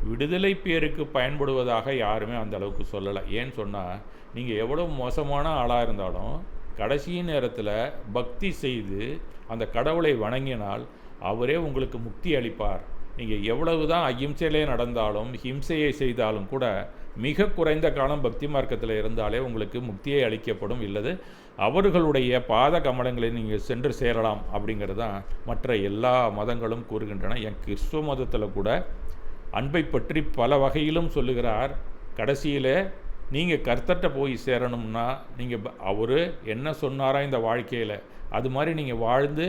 விடுதலை பேருக்கு பயன்படுவதாக யாருமே அந்த அளவுக்கு சொல்லலை. ஏன்னு சொன்னால், நீங்கள் எவ்வளோ மோசமான ஆளாக இருந்தாலும் கடைசி நேரத்தில் பக்தி செய்து அந்த கடவுளை வணங்கினால் அவரே உங்களுக்கு முக்தி அளிப்பார். நீங்கள் எவ்வளவு தான் அகிம்சையிலே நடந்தாலும் ஹிம்சையை செய்தாலும் கூட மிக குறைந்த காலம் பக்தி மார்க்கத்தில் இருந்தாலே உங்களுக்கு முக்தியை அளிக்கப்படும், இல்லது அவர்களுடைய பாத கமலங்களை நீங்கள் சென்று சேரலாம் அப்படிங்கிறது தான் மற்ற எல்லா மதங்களும் கூறுகின்றன. என் கிறிஸ்துவ மதத்தில் கூட அன்பை பற்றி பல வகையிலும் சொல்லுகிறார். கடைசியில் நீங்கள் கர்த்தர்கிட்ட போய் சேரணும்னா நீங்கள் அவர் என்ன சொன்னாரோ இந்த வாழ்க்கையில் அது மாதிரி நீங்கள் வாழ்ந்து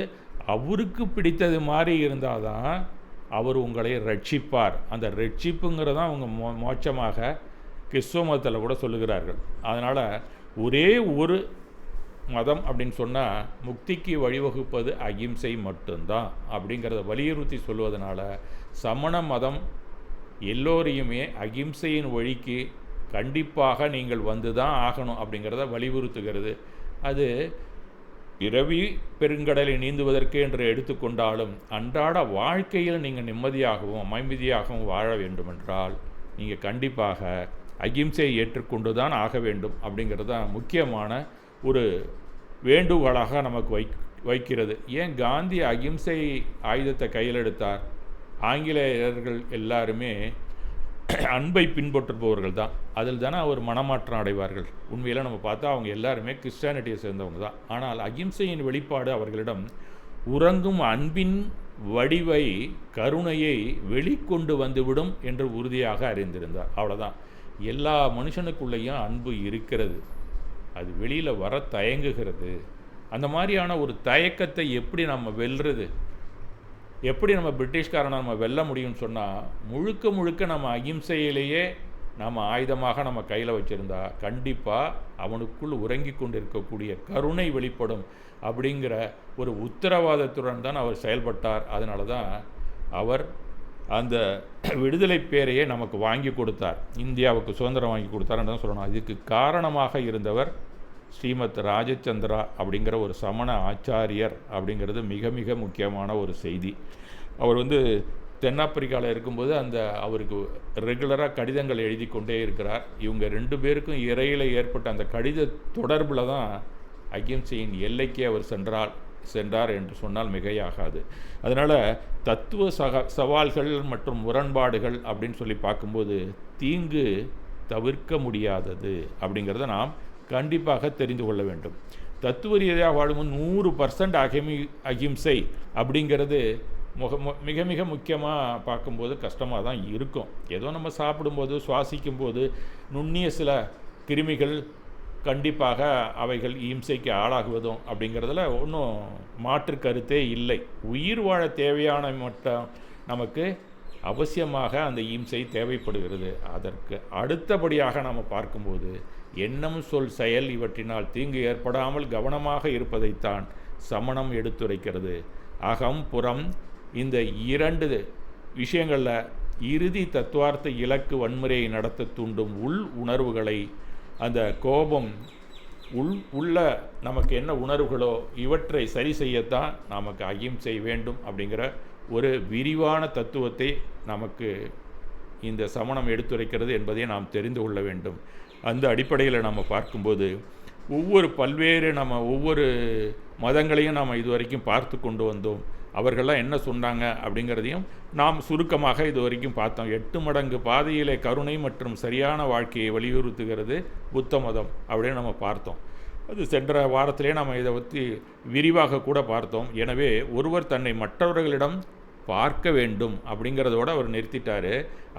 அவருக்கு பிடித்தது மாதிரி இருந்தால் தான் அவர் உங்களை ரட்சிப்பார். அந்த ரட்சிப்புங்கிறதான் அவங்க மோட்சமாக கிறிஸ்துவ மதத்தில் கூட சொல்லுகிறார்கள். அதனால் ஒரே ஒரு மதம் அப்படின்னு சொன்னால் முக்திக்கு வழிவகுப்பது அகிம்சை மட்டும்தான் அப்படிங்கிறத வலியுறுத்தி சொல்வதனால சமண மதம் எல்லோரையுமே அகிம்சையின் வழிக்கு கண்டிப்பாக நீங்கள் வந்து தான் ஆகணும் அப்படிங்கிறத வலியுறுத்துகிறது. அது பிறவி பெருங்கடலை நீந்துவதற்கு என்று எடுத்துக்கொண்டாலும் அன்றாட வாழ்க்கையில் நீங்கள் நிம்மதியாகவும் அமைதியாகவும் வாழ வேண்டுமென்றால் நீங்கள் கண்டிப்பாக அகிம்சையை ஏற்றுக்கொண்டு தான் ஆக வேண்டும் அப்படிங்கிறது தான் முக்கியமான ஒரு வேண்டுகோளாக நமக்கு வைக்கிறது. ஏன் காந்தி அகிம்சை ஆயுதத்தை கையில் எடுத்தார்? ஆங்கிலேயர்கள் எல்லாருமே அன்பை பின்பற்றுபவர்கள் தான். அதில் தானே அவர் மனமாற்றம் அடைவார்கள். உண்மையில் நம்ம பார்த்தா அவங்க எல்லாருமே கிறிஸ்டியானிட்டியை சேர்ந்தவங்க தான். ஆனால் அகிம்சையின் வெளிப்பாடு அவர்களிடம் உறங்கும் அன்பின் வடிவை கருணையை வெளிக்கொண்டு வந்துவிடும் என்று உறுதியாக அறிந்திருந்தார். அவ்வளோதான். எல்லா மனுஷனுக்குள்ளேயும் அன்பு இருக்கிறது, அது வெளியில் வர தயங்குகிறது. அந்த மாதிரியான ஒரு தயக்கத்தை எப்படி நம்ம வெல்றது? எப்படி நம்ம பிரிட்டிஷ்காரனை நம்ம வெல்ல முடியும்னு சொன்னால், முழுக்க முழுக்க நம்ம அகிம்சையிலேயே நம்ம ஆயுதமாக நம்ம கையில் வச்சுருந்தா கண்டிப்பாக அவனுக்குள் உறங்கி கொண்டிருக்கக்கூடிய கருணை வெளிப்படும் அப்படிங்கிற ஒரு உத்தரவாதத்துடன் தான் அவர் செயல்பட்டார். அதனால தான் அவர் அந்த விடுதலை பேரையே நமக்கு வாங்கி கொடுத்தார், இந்தியாவுக்கு சுதந்திரம் வாங்கி கொடுத்தாருன்னு தான் சொல்லணும். இதுக்கு காரணமாக இருந்தவர் ஸ்ரீமத் ராஜச்சந்திரா அப்படிங்கிற ஒரு சமண ஆச்சாரியர் அப்படிங்கிறது மிக மிக முக்கியமான ஒரு செய்தி. அவர் தென்னாப்பிரிக்காவில் இருக்கும்போது அவருக்கு ரெகுலராக கடிதங்கள் எழுதி கொண்டே இருக்கிறார். இவங்க 2 பேருக்கும் இடையில ஏற்பட்ட அந்த கடித தொடர்பில் தான் அகிம்சையின் எல்லைக்கே அவர் சென்றார் சென்றார் என்று சொன்னால் மிகையாகாது. அதனால் தத்துவ சவால்கள் மற்றும் முரண்பாடுகள் அப்படின்னு சொல்லி பார்க்கும்போது தீங்கு தவிர்க்க முடியாதது அப்படிங்கிறத நாம் கண்டிப்பாக தெரிந்து கொள்ள வேண்டும். தத்துவ ரீதியாக வாழும் 100% அகிம்சை அப்படிங்கிறது மிக மிக முக்கியமாக பார்க்கும்போது கஷ்டமாக தான் இருக்கும். ஏதோ நம்ம சாப்பிடும்போது சுவாசிக்கும்போது நுண்ணிய சில கிருமிகள் கண்டிப்பாக அவைகள் இம்சைக்கு ஆளாகுவதும் அப்படிங்கிறதுல ஒன்றும் மாற்று கருத்தே இல்லை. உயிர் வாழ தேவையான மட்டும் நமக்கு அவசியமாக அந்த இம்சை தேவைப்படுகிறது. அதற்கு அடுத்தபடியாக நாம் பார்க்கும்போது எண்ணம் சொல் செயல் இவற்றினால் தீங்கு ஏற்படாமல் கவனமாக இருப்பதைத்தான் சமணம் எடுத்துரைக்கிறது. அகம் புறம் இந்த 2 விஷயங்களில் இறுதி தத்துவார்த்த இலக்கு வன்முறையை நடத்த தூண்டும் உள் உணர்வுகளை, அந்த கோபம் உள்ள நமக்கு என்ன உணர்வுகளோ இவற்றை சரி செய்யத்தான் நமக்கு அகிம்சை வேண்டும் அப்படிங்கிற ஒரு விரிவான தத்துவத்தை நமக்கு இந்த சமணம் எடுத்துரைக்கிறது என்பதை நாம் தெரிந்து கொள்ள வேண்டும். அந்த அடிப்படையில் நம்ம பார்க்கும்போது ஒவ்வொரு மதங்களையும் நாம் இதுவரைக்கும் பார்த்து கொண்டு வந்தோம். அவர்கள்லாம் என்ன சொன்னாங்க அப்படிங்கிறதையும் நாம் சுருக்கமாக இதுவரைக்கும் பார்த்தோம். 8 மடங்கு பாதையிலே கருணை மற்றும் சரியான வாழ்க்கையை வலியுறுத்துகிறது புத்த மதம் அப்படின்னு நம்ம பார்த்தோம். அது சென்ற வாரத்திலே நம்ம இதை பற்றி விரிவாக கூட பார்த்தோம். எனவே ஒருவர் தன்னை மற்றவர்களிடம் பார்க்க வேண்டும் அப்படிங்கிறதோடு அவர் நிறுத்திட்டார்.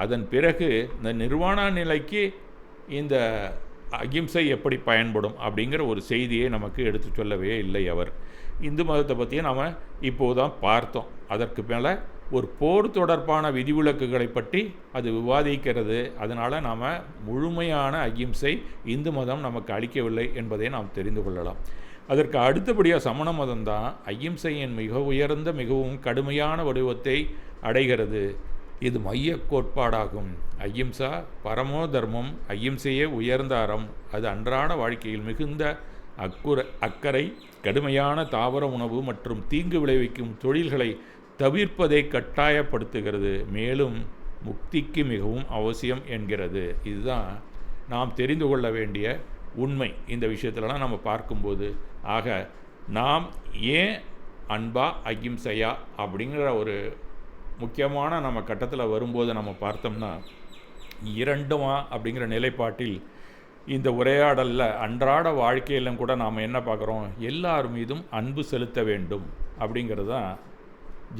அதன் பிறகு இந்த நிர்வாண நிலைக்கு இந்த அகிம்சை எப்படி பயன்படும் அப்படிங்கிற ஒரு செய்தியை நமக்கு எடுத்து சொல்லவே இல்லை அவர். இந்து மதத்தை பற்றியும் நாம் இப்போது தான் பார்த்தோம். அதற்கு மேலே ஒரு போர் தொடர்பான விதிவிலக்குகளை பற்றி அது விவாதிக்கிறது. அதனால் நாம் முழுமையான அகிம்சை இந்து மதம் நமக்கு அளிக்கவில்லை என்பதை நாம் தெரிந்து கொள்ளலாம். அதற்கு அடுத்தபடியாக சமண மதம்தான் அகிம்சையின் மிக உயர்ந்த மிகவும் கடுமையான வடிவத்தை அடைகிறது. இது மைய கோட்பாடாகும். அகிம்சா பரமோ தர்மம், அகிம்சையே உயர்ந்த அறம். அது அன்றாட வாழ்க்கையில் மிகுந்த அக்கறை, கடுமையான தாவர உணவு மற்றும் தீங்கு விளைவிக்கும் தொழில்களை தவிர்ப்பதை கட்டாயப்படுத்துகிறது. மேலும் முக்திக்கு மிகவும் அவசியம் என்கிறது. இதுதான் நாம் தெரிந்து கொள்ள வேண்டிய உண்மை. இந்த விஷயத்துலலாம் நம்ம பார்க்கும்போது ஆக நாம் ஏன் அன்பா அகிம்சையா அப்படிங்கிற ஒரு முக்கியமான நம்ம கட்டத்தில் வரும்போது நம்ம பார்த்தோம்னா இரண்டுமா அப்படிங்கிற நிலைப்பாட்டில் இந்த உரையாடலில் அன்றாட வாழ்க்கையிலும் கூட நாம் என்ன பார்க்குறோம், எல்லார் மீதும் அன்பு செலுத்த வேண்டும் அப்படிங்கிறது தான்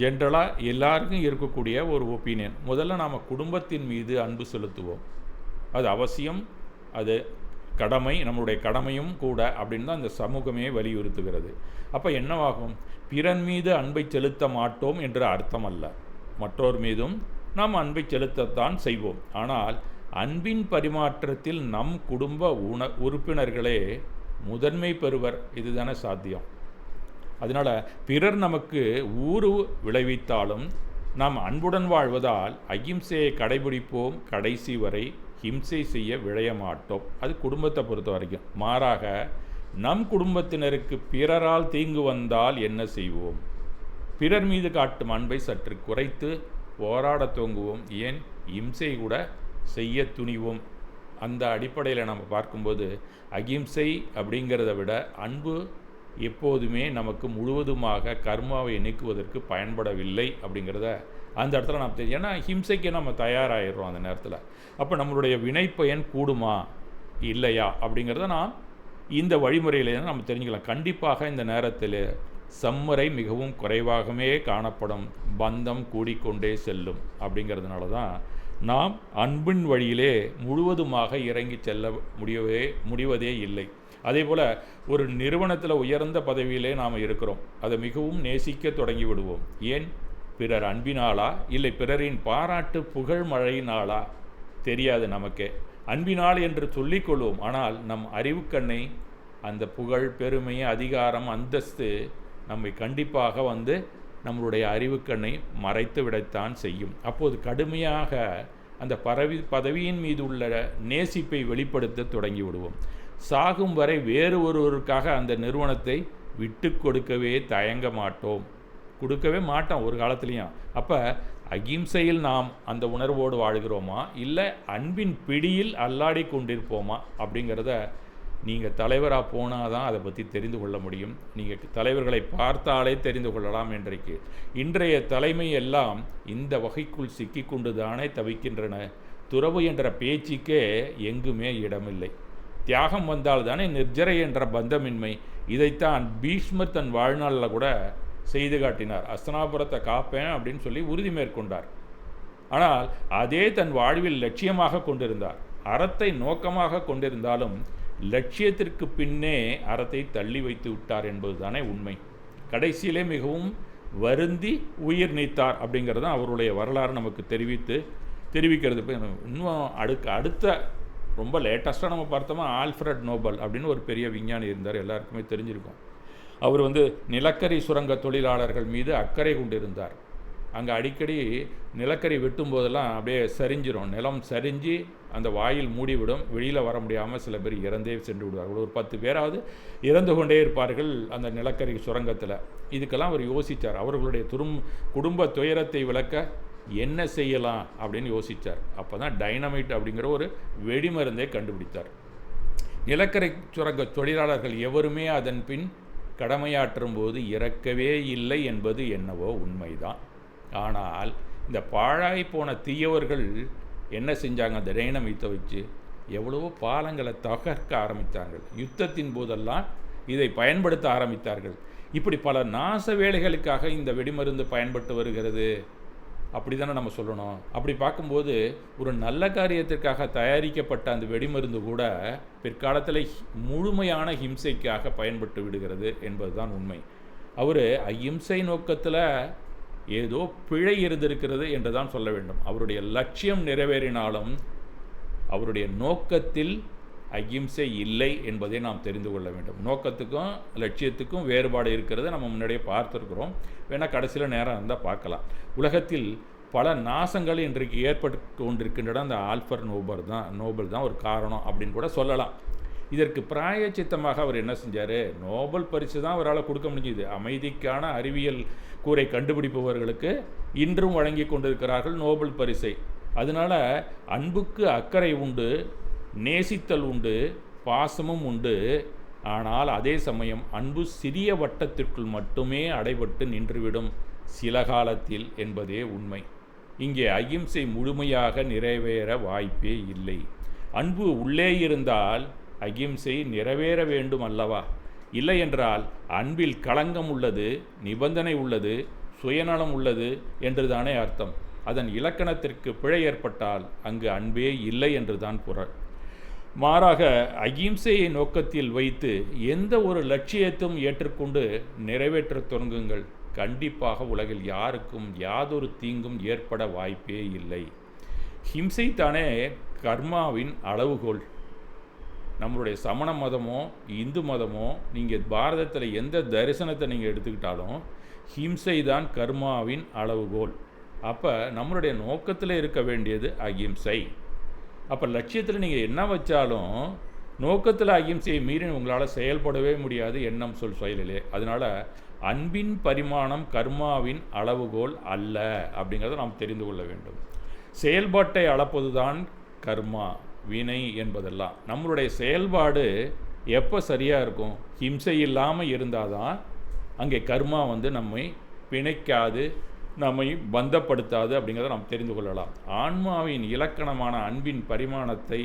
ஜென்ரலாக எல்லாருக்கும் இருக்கக்கூடிய ஒரு ஒப்பீனியன். முதல்ல நாம் குடும்பத்தின் மீது அன்பு செலுத்துவோம், அது அவசியம், அது கடமை, நம்மளுடைய கடமையும் கூட அப்படின்னு தான் இந்த சமூகமே வலியுறுத்துகிறது. அப்போ என்னவாகும், பிறன் மீது அன்பை செலுத்த மாட்டோம் என்று அர்த்தம் அல்ல. மற்றோர் மீதும் நாம் அன்பை செலுத்தத்தான் செய்வோம். ஆனால் அன்பின் பரிமாற்றத்தில் நம் குடும்ப உறுப்பினர்களே முதன்மை பெறுவர். இதுதானே சாத்தியம். அதனால் பிறர் நமக்கு ஊறு விளைவித்தாலும் நாம் அன்புடன் வாழ்வதால் அகிம்சையை கடைபிடிப்போம். கடைசி வரை ஹிம்சை செய்ய விழைய மாட்டோம். அது குடும்பத்தை பொறுத்த வரைக்கும். மாறாக நம் குடும்பத்தினருக்கு பிறரால் தீங்கு வந்தால் என்ன செய்வோம்? பிறர் மீது காட்டும் அன்பை சற்று குறைத்து போராட துவங்குவோம். ஏன் இம்சை கூட செய்ய துணிவோம். அந்த அடிப்படையில் நம்ம பார்க்கும்போது அகிம்சை அப்படிங்கிறத விட அன்பு எப்போதுமே நமக்கு முழுவதுமாக கர்மாவை நீக்குவதற்கு பயன்படவில்லை அப்படிங்கிறத அந்த இடத்துல நாம் தெரியும். ஏன்னா ஹிம்சைக்கு நம்ம தயாராகிடுறோம் அந்த நேரத்தில். அப்போ நம்மளுடைய வினைப்பயன் கூடுமா இல்லையா அப்படிங்கிறத நாம் இந்த வழிமுறையிலே நம்ம தெரிஞ்சுக்கலாம். கண்டிப்பாக இந்த நேரத்தில் சம்மரை மிகவும் குறைவாகவே காணப்படும், பந்தம் கூடிக்கொண்டே செல்லும். அப்படிங்கிறதுனால தான் நாம் அன்பின் வழியிலே முழுவதுமாக இறங்கி செல்ல முடிவதே இல்லை. அதே போல் ஒரு நிறுவனத்தில் உயர்ந்த பதவியிலே நாம் இருக்கிறோம், அதை மிகவும் நேசிக்க தொடங்கி விடுவோம். ஏன்? பிறர் அன்பினாலா இல்லை பிறரின் பாராட்டு புகழ் மழையினாலா தெரியாது நமக்கே. அன்பினால் என்று சொல்லிக்கொள்வோம். ஆனால் நம் அறிவுக்கண்ணை அந்த புகழ், பெருமை, அதிகாரம், அந்தஸ்து நம்மை கண்டிப்பாக நம்மளுடைய அறிவுக்கண்ணை மறைத்து விடத்தான் செய்யும். அப்போது கடுமையாக அந்த பதவியின் மீது உள்ள நேசிப்பை வெளிப்படுத்த தொடங்கி விடுவோம். சாகும் வரை வேறு ஒருவருக்காக அந்த நிறுவனத்தை விட்டு கொடுக்கவே தயங்க மாட்டோம், கொடுக்கவே மாட்டோம் ஒரு காலத்துலேயும். அப்போ அகிம்சையில் நாம் அந்த உணர்வோடு வாழ்கிறோமா இல்லை அன்பின் பிடியில் அல்லாடி கொண்டிருப்போமா அப்படிங்கிறத நீங்கள் தலைவராக போனால் தான் அதை பற்றி தெரிந்து கொள்ள முடியும். நீங்கள் தலைவர்களை பார்த்தாலே தெரிந்து கொள்ளலாம். இன்றைய தலைமை எல்லாம் இந்த வகைக்குள் சிக்கி கொண்டு தானே தவிக்கின்றன. துறவு என்ற பேச்சுக்கே எங்குமே இடமில்லை. தியாகம் வந்தால் தானே நிர்ஜரை என்ற பந்தமின்மை. இதைத்தான் பீஷ்மர் தன் வாழ்நாளில் கூட செய்து காட்டினார். அஸ்தினாபுரத்தை காப்பேன் அப்படின்னு சொல்லி உறுதி மேற்கொண்டார். ஆனால் அதே தன் வாழ்வில் லட்சியமாக கொண்டிருந்தார். அறத்தை நோக்கமாக கொண்டிருந்தாலும் லட்சியத்திற்கு பின்னே அறத்தை தள்ளி வைத்து விட்டார் என்பது தானே உண்மை. கடைசியிலே மிகவும் வருந்தி உயிர் நீத்தார் அப்படிங்கிறது தான் அவருடைய வரலாறு நமக்கு தெரிவிக்கிறது. இன்னும் அடுத்த ரொம்ப லேட்டஸ்ட்டாக நம்ம பார்த்தோமா ஆல்ஃப்ரட் நோபல் அப்படின்னு ஒரு பெரிய விஞ்ஞானி இருந்தார், எல்லாருக்குமே தெரிஞ்சிருக்கும். அவர் நிலக்கரி சுரங்க தொழிலாளர்கள் மீது அக்கறை கொண்டிருந்தார். அங்கே அடிக்கடி நிலக்கரி வெட்டும் போதெல்லாம் அப்படியே சரிஞ்சிடும், நிலம் சரிஞ்சு அந்த வாயில் மூடிவிடும், வெளியில் வர முடியாமல் சில பேர் இறந்தே சென்று விடுவார்கள். ஒரு 10 பேராவது இறந்து கொண்டே இருப்பார்கள் அந்த நிலக்கரி சுரங்கத்தில். இதுக்கெல்லாம் அவர் யோசித்தார். அவர்களுடைய குடும்ப துயரத்தை விளக்க என்ன செய்யலாம் அப்படின்னு யோசித்தார். அப்போ தான் டைனமைட் அப்படிங்கிற ஒரு வெடிமருந்தை கண்டுபிடித்தார். நிலக்கரி சுரங்க தொழிலாளர்கள் எவருமே அதன் பின் கடமையாற்றும் போது இறக்கவே இல்லை என்பது என்னவோ உண்மைதான். ஆனால் இந்த பாழாய் போன தீயவர்கள் என்ன செஞ்சாங்க? அந்த டைனமைட்டை வச்சு எவ்வளவோ பாலங்களை தகர்க்க ஆரம்பித்தார்கள். யுத்தத்தின் போதெல்லாம் இதை பயன்படுத்த ஆரம்பித்தார்கள். இப்படி பல நாச வேலைகளுக்காக இந்த வெடிமருந்து பயன்பட்டு வருகிறது. அப்படி தானே நம்ம சொல்லணும். அப்படி பார்க்கும்போது ஒரு நல்ல காரியத்திற்காக தயாரிக்கப்பட்ட அந்த வெடிமருந்து கூட பிற்காலத்தில் முழுமையான ஹிம்சைக்காக பயன்பட்டு விடுகிறது என்பது தான் உண்மை. அவர் அஹிம்சை நோக்கத்தில் ஏதோ பிழை இருந்திருக்கிறது என்று தான் சொல்ல வேண்டும். அவருடைய லட்சியம் நிறைவேறினாலும் அவருடைய நோக்கத்தில் அஹிம்சை இல்லை என்பதை நாம் தெரிந்து கொள்ள வேண்டும். நோக்கத்துக்கும் லட்சியத்துக்கும் வேறுபாடு இருக்கிறது நம்ம முன்னாடியே பார்த்துருக்குறோம். வேணால் கடைசியில் நேரம் இருந்தால் பார்க்கலாம். உலகத்தில் பல நாசங்கள் இன்றைக்கு ஏற்பட்டு கொண்டிருக்கின்றன. அந்த ஆல்ஃபர் நோபல் தான் ஒரு காரணம் அப்படின்னு கூட சொல்லலாம். இதற்கு பிராயச்சித்தமாக அவர் என்ன செஞ்சார்? நோபல் பரிசு தான் அவரால் கொடுக்க முடிஞ்சுது. அமைதிக்கான அறிவியல் கூரை கண்டுபிடிப்பவர்களுக்கு இன்றும் வழங்கி கொண்டிருக்கிறார்கள் நோபல் பரிசை. அதனால் அன்புக்கு அக்கறை உண்டு, நேசித்தல் உண்டு, பாசமும் உண்டு. ஆனால் அதே சமயம் அன்பு சிறிய வட்டத்திற்குள் மட்டுமே அடைபட்டு நின்றுவிடும் சில காலத்தில் என்பதே உண்மை. இங்கே அகிம்சை முழுமையாக நிறைவேற வாய்ப்பே இல்லை. அன்பு உள்ளே இருந்தால் அகிம்சை நிறைவேற வேண்டும் அல்லவா? இல்லை என்றால் அன்பில் களங்கம் உள்ளது, நிபந்தனை உள்ளது, சுயநலம் உள்ளது என்று தானே அர்த்தம். அதன் இலக்கணத்திற்கு பிழை ஏற்பட்டால் அங்கு அன்பே இல்லை என்று தான் பொருள். மாறாக அகிம்சையை நோக்கத்தில் வைத்து எந்த ஒரு லட்சியத்தையும் ஏற்றுக்கொண்டு நிறைவேற்ற தொடங்குங்கள். கண்டிப்பாக உலகில் யாருக்கும் யாதொரு தீங்கும் ஏற்பட வாய்ப்பே இல்லை. ஹிம்சை தானே கர்மாவின் அளவுகோல். நம்மளுடைய சமண மதமோ இந்து மதமோ நீங்கள் பாரதத்தில் எந்த தரிசனத்தை நீங்கள் எடுத்துக்கிட்டாலும் ஹிம்சை தான் கர்மாவின் அளவுகோல். அப்போ நம்மளுடைய நோக்கத்தில் இருக்க வேண்டியது அகிம்சை. அப்போ லட்சியத்தில் நீங்கள் என்ன வச்சாலும் நோக்கத்தில் அகிம்சையை மீறி உங்களால் செயல்படவே முடியாது, எண்ணம் சொல் செயலிலே. அதனால் அன்பின் பரிமாணம் கர்மாவின் அளவுகோல் அல்ல அப்படிங்கிறத நாம் தெரிந்து கொள்ள வேண்டும். செயல்பாட்டை அளப்பது தான் கர்மா, வினை என்பதெல்லாம். நம்மளுடைய செயல்பாடு எப்போ சரியாக இருக்கும்? ஹிம்சை இல்லாமல் இருந்தால் தான் அங்கே கர்மா நம்மை பிணைக்காது, நம்மை பந்தப்படுத்தாது அப்படிங்கிறத நாம் தெரிந்து கொள்ளலாம். ஆன்மாவின் இலக்கணமான அன்பின் பரிமாணத்தை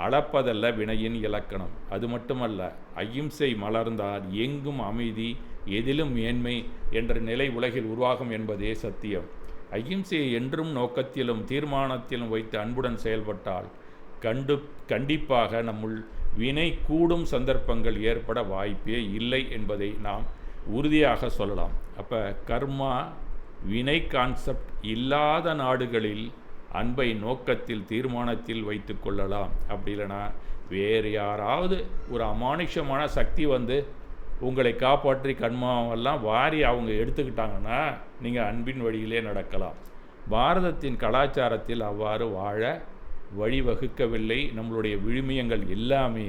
அளப்பதல்ல வினையின் இலக்கணம். அது மட்டுமல்ல, அகிம்சை மலர்ந்தால் எங்கும் அமைதி, எதிலும் மேன்மை என்ற நிலை உலகில் உருவாகும் என்பதே சத்தியம். அகிம்சையை என்றும் நோக்கத்திலும் தீர்மானத்திலும் வைத்து அன்புடன் செயல்பட்டால் கண்டிப்பாக நம்முள் வினை கூடும் சந்தர்ப்பங்கள் ஏற்பட வாய்ப்பே இல்லை என்பதை நாம் உறுதியாக சொல்லலாம். அப்போ கர்மா வினை கான்செப்ட் இல்லாத நாடுகளில் அன்பை நோக்கத்தில் தீர்மானத்தில் வைத்து கொள்ளலாம். அப்படி இல்லைனா வேறு யாராவது ஒரு அமானுஷமான சக்தி உங்களை காப்பாற்றி கர்மாவெல்லாம் வாரி அவங்க எடுத்துக்கிட்டாங்கன்னா நீங்கள் அன்பின் வழியிலே நடக்கலாம். பாரதத்தின் கலாச்சாரத்தில் அவ்வாறு வாழ வழிவகுக்கவில்லை. நம்மளுடைய விழுமியங்கள் எல்லாமே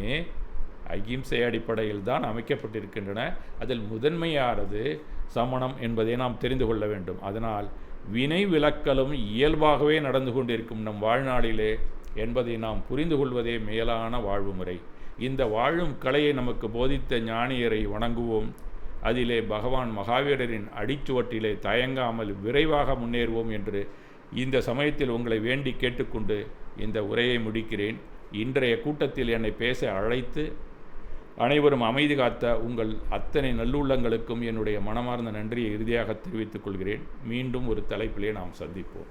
அகிம்சை அடிப்படையில் தான் அமைக்கப்பட்டிருக்கின்றன. அதில் முதன்மையானது சமணம் என்பதை நாம் தெரிந்து கொள்ள வேண்டும். அதனால் வினை விலக்கலும் இயல்பாகவே நடந்து கொண்டிருக்கும் நம் வாழ்நாளிலே என்பதை நாம் புரிந்து கொள்வதே மேலான வாழ்வு முறை. இந்த வாழும் கலையை நமக்கு போதித்த ஞானியரை வணங்குவோம். அதிலே பகவான் மகாவீரரின் அடிச்சுவட்டிலே தயங்காமல் விரைவாக முன்னேறுவோம் என்று இந்த சமயத்தில் உங்களை வேண்டி கேட்டுக்கொண்டு இந்த உரையை முடிக்கிறேன். இன்றைய கூட்டத்தில் என்னை பேச அழைத்து அனைவரும் அமைதி காத்த உங்கள் அத்தனை நல்லுள்ளங்களுக்கும் என்னுடைய மனமார்ந்த நன்றியை இறுதியாக தெரிவித்துக் கொள்கிறேன். மீண்டும் ஒரு தலைப்பிலே நாம் சந்திப்போம்.